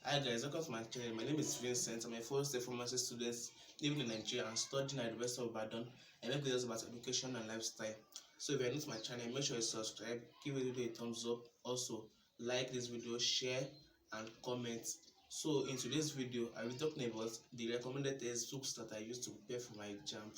Hi guys, welcome to my channel. My name is Vincent. I'm a first year pharmacy student living in Nigeria and studying at the University of Ibadan. I make videos about education and lifestyle. So if you're new to my channel, make sure you subscribe, give the video a thumbs up, also like this video, share and comment. So in today's video, I'll be talking about the recommended textbooks that I use to prepare for my Jamb.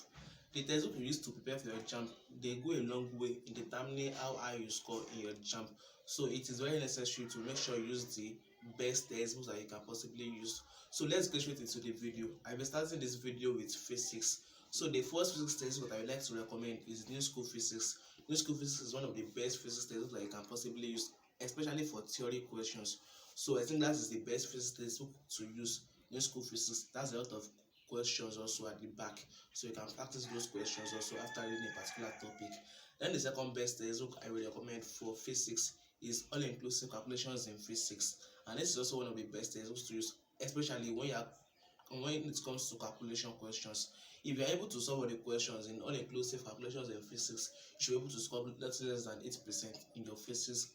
The textbook you use to prepare for your Jamb, they go a long way in determining how high you score in your Jamb. So it is very necessary to make sure you use the best textbooks that you can possibly use. So let's get straight into the video. I'll be starting this video with physics. So the first physics textbook I would like to recommend is New School Physics. New School Physics is one of the best physics textbooks that you can possibly use, especially for theory questions. So I think that is the best physics textbook to use. New School Physics. That's a lot of questions also at the back, so you can practice those questions also after reading a particular topic. Then the second best textbook I will recommend for physics is All-Inclusive Calculations in Physics, and this is also one of the best textbooks to use, especially when it comes to calculation questions. If you are able to solve all the questions in all-inclusive calculations in physics, you should be able to score less than 80% in your physics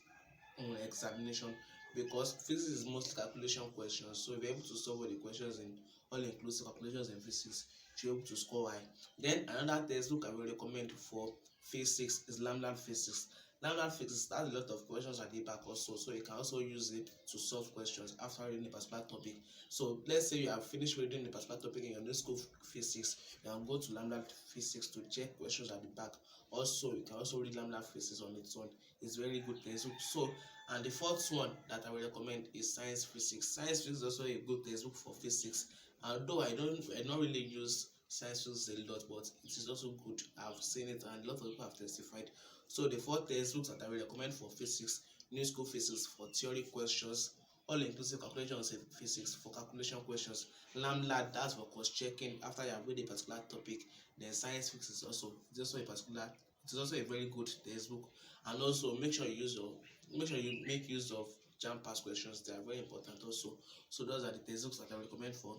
examination, because physics is mostly calculation questions. So if you're able to solve all the questions in all-inclusive calculations in physics, you're able to score high. Then another textbook I will recommend for physics is Lambda Physics. Lambda Physics has a lot of questions at the back also, so you can also use it to solve questions after reading a particular topic. So let's say you have finished reading the particular topic in your new school physics, you can go to Lambda Physics to check questions at the back. Also, you can also read Lambda Physics on its own. It's very good textbook. So, and the fourth one that I will recommend is Science Physics. Science Physics is also a good textbook for physics. Although I don't really use Science Physics a lot, but it is also good. I've seen it and a lot of people have testified. So the four textbooks that I will recommend for physics: New School Physics for theory questions, All-Inclusive Calculations in Physics for calculation questions, Lambda, that's for cross checking after you have read a particular topic. Then Science Physics is also it is also a very good textbook. And also make sure you make use of jam pass questions. They are very important also. So those are the textbooks that I recommend for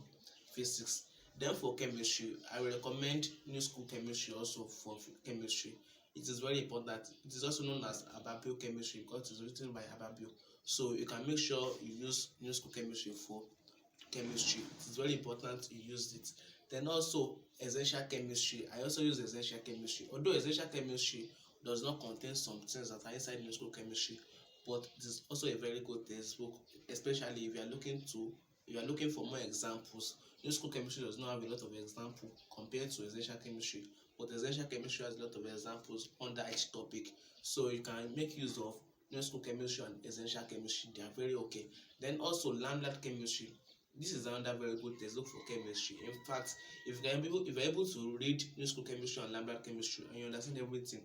physics. Then for chemistry, I will recommend New School Chemistry also for chemistry. It is very important. It is also known as Ababio Chemistry because it is written by Ababio. So you can make sure you use New School Chemistry for chemistry. It is very important you use it. Then also essential chemistry. I also use essential chemistry. Although essential chemistry does not contain some things that are inside new school chemistry, but it is also a very good textbook, especially if you are looking for more examples. New school chemistry does not have a lot of examples compared to essential chemistry, but essential chemistry has a lot of examples under each topic. So you can make use of new school chemistry and essential chemistry. They are very okay. Then also lambda chemistry. This is another very good textbook for chemistry. In fact, if you're able to read new school chemistry and lambda chemistry and you understand everything,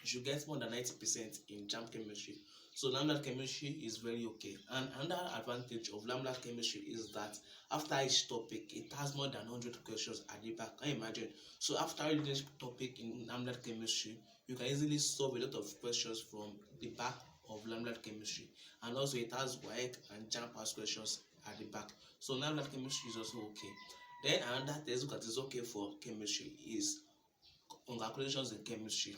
you should get more than 90% in Jamb chemistry. So lambda chemistry is very okay. And another advantage of lambda chemistry is that after each topic, it has more than 100 questions at the back. Can you imagine? So after reading this topic in lambda chemistry, you can easily solve a lot of questions from the back of lambda chemistry. And also it has WAEC and Jamb pass questions at the back. So lambda chemistry is also okay. Then another textbook that is okay for chemistry is on calculations in chemistry.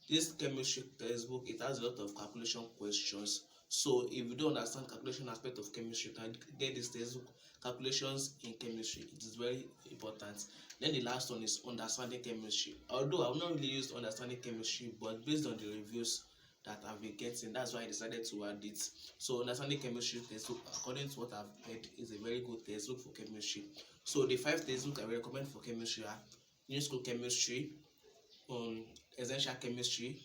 This chemistry textbook, it has a lot of calculation questions. So if you don't understand calculation aspect of chemistry, you can get this textbook, Calculations in Chemistry. It is very important. Then the last one is Understanding Chemistry. Although I've not really used Understanding Chemistry, but based on the reviews that I've been getting, that's why I decided to add it. So Understanding Chemistry textbook, according to what I've heard, is a very good textbook for chemistry. So the 5 textbooks I will recommend for chemistry are New School Chemistry, essential chemistry,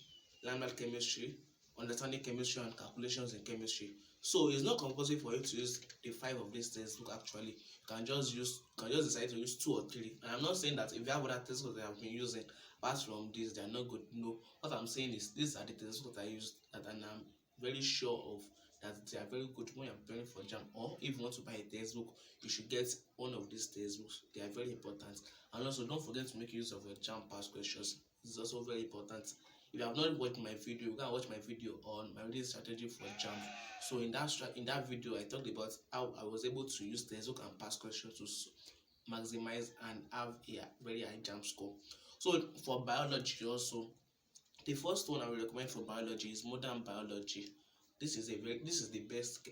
lambda chemistry, understanding chemistry, and calculations in chemistry. So it's not compulsory for you to use the 5 of these textbooks. Actually, you can just decide to use 2 or 3. And I'm not saying that if you have other textbooks that I've been using apart from this, they are not good. No, what I'm saying is these are the textbooks that I use that, and I'm very sure of that they are very good when you're preparing for Jamb. Or if you want to buy a textbook, you should get one of these textbooks. They are very important. And also, don't forget to make use of your Jamb past questions. This is also very important. If you have not watched my video, you can watch my video on my reading strategy for Jamb. So in that video, I talked about how I was able to use textbook and past questions to maximize and have a very high Jamb score. So for biology also, the first one I will recommend for biology is modern biology. This is the best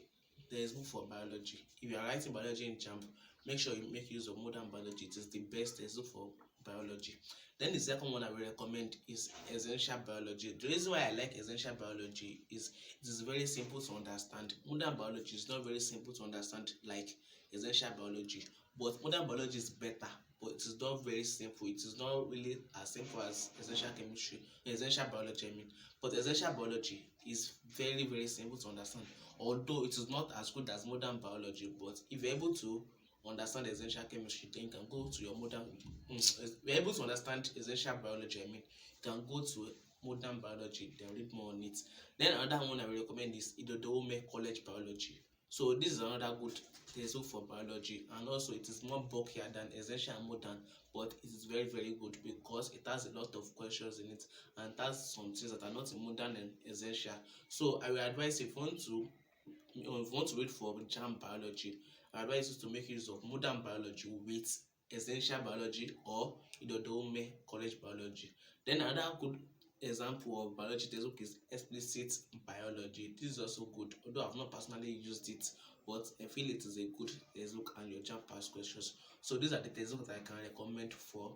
there is book for biology. If you are writing biology in Jamb, make sure you make use of modern biology. It is the best textbook for biology. Then the second one I will recommend is essential biology. The reason why I like essential biology is it is very simple to understand. Modern biology is not very simple to understand like essential biology, but modern biology is better, but it is not very simple. It is not really as simple as essential chemistry, essential biology, I mean. But essential biology is very simple to understand, although it is not as good as modern biology. But if you're able to understand essential chemistry, then you can go to your modern if you're able to understand essential biology, I mean, you can go to modern biology, then read more on it. Then another one I will recommend is Idodoume College Biology. So this is another good textbook for biology, and also it is more bulkier than essential and modern, but it is very good because it has a lot of questions in it, and it has some things that are not in modern and essential. So I will advise, if you want to read for Jamb biology, I advise you to make use of modern biology with essential biology or Idodoume College Biology. Then another good example of biology textbook is explicit biology. This is also good, although I've not personally used it, but I feel it is a good textbook and your Jamb past questions. So these are the textbooks that I can recommend for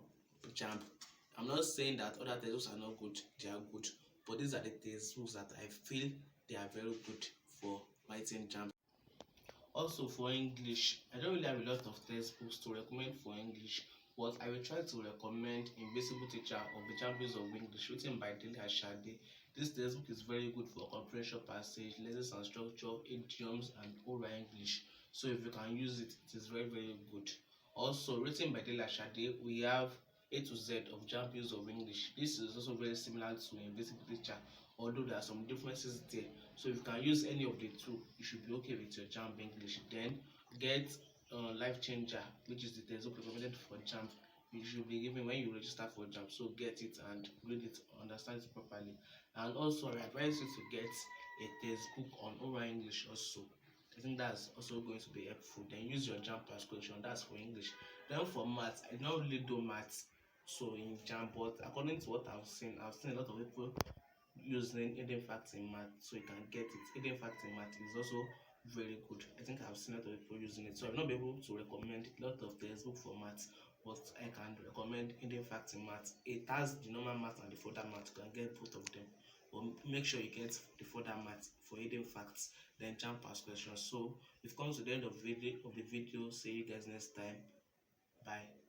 Jamb. I'm not saying that other textbooks are not good, they are good, but these are the textbooks that I feel they are very good for writing Jamb. Also for English, I don't really have a lot of textbooks to recommend for English, but I will try to recommend Invisible Teacher of the Champions of English, written by Dele Ashade. This textbook is very good for comprehension passage, lessons and structure, idioms, and oral English. So if you can use it, it is very good. Also written by Dele Ashade, we have A to Z of Champions of English. This is also very similar to Invisible Teacher, although there are some differences there. So if you can use any of the two, you should be okay with your Jamb English. Then get Life Changer, which is the textbook recommended for Jamb. You should be given when you register for Jamb. So get it and read it, understand it properly. And also I advise you to get a textbook on oral English also. I think that's also going to be helpful. Then use your Jamb past question. That's for English. Then for maths, I don't really do maths so in Jamb, but according to what I've seen a lot of people using hidden facts in math, so you can get it. Hidden facts in math is also very good. I think I've seen a lot of people using it, so I've not been able to recommend a lot of textbook for math, but I can recommend hidden facts in math. It has the normal math and the further math. You can get both of them, but make sure you get the further math for hidden facts, then Jamb past questions. So we've come to the end of the video. See you guys next time. Bye.